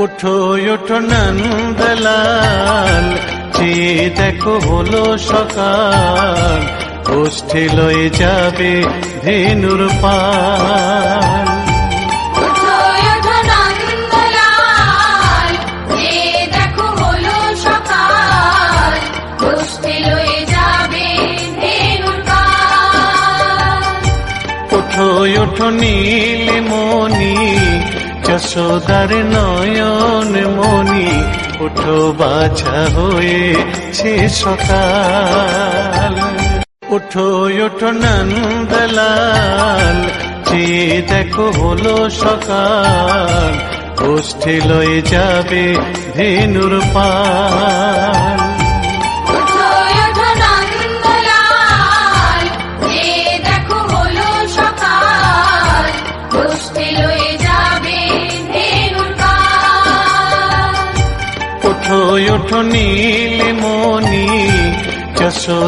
ওঠো ওঠো নন্দলাল, চেয়ে দেখো হলো সকাল, গোষ্ঠী লয়ে যাবে ধেনুর পাল। ওঠো ওঠো নীলমণি, যশোদার নয়ন মণি, ওঠো বাছা হয়েছে সকাল। ওঠো ওঠো নন্দলাল, চেয়ে দেখো হলো সকাল, গোষ্ঠী লয়ে যাবে ধেনুর পাল। ওঠো ওঠো নীলমণি, যশোদার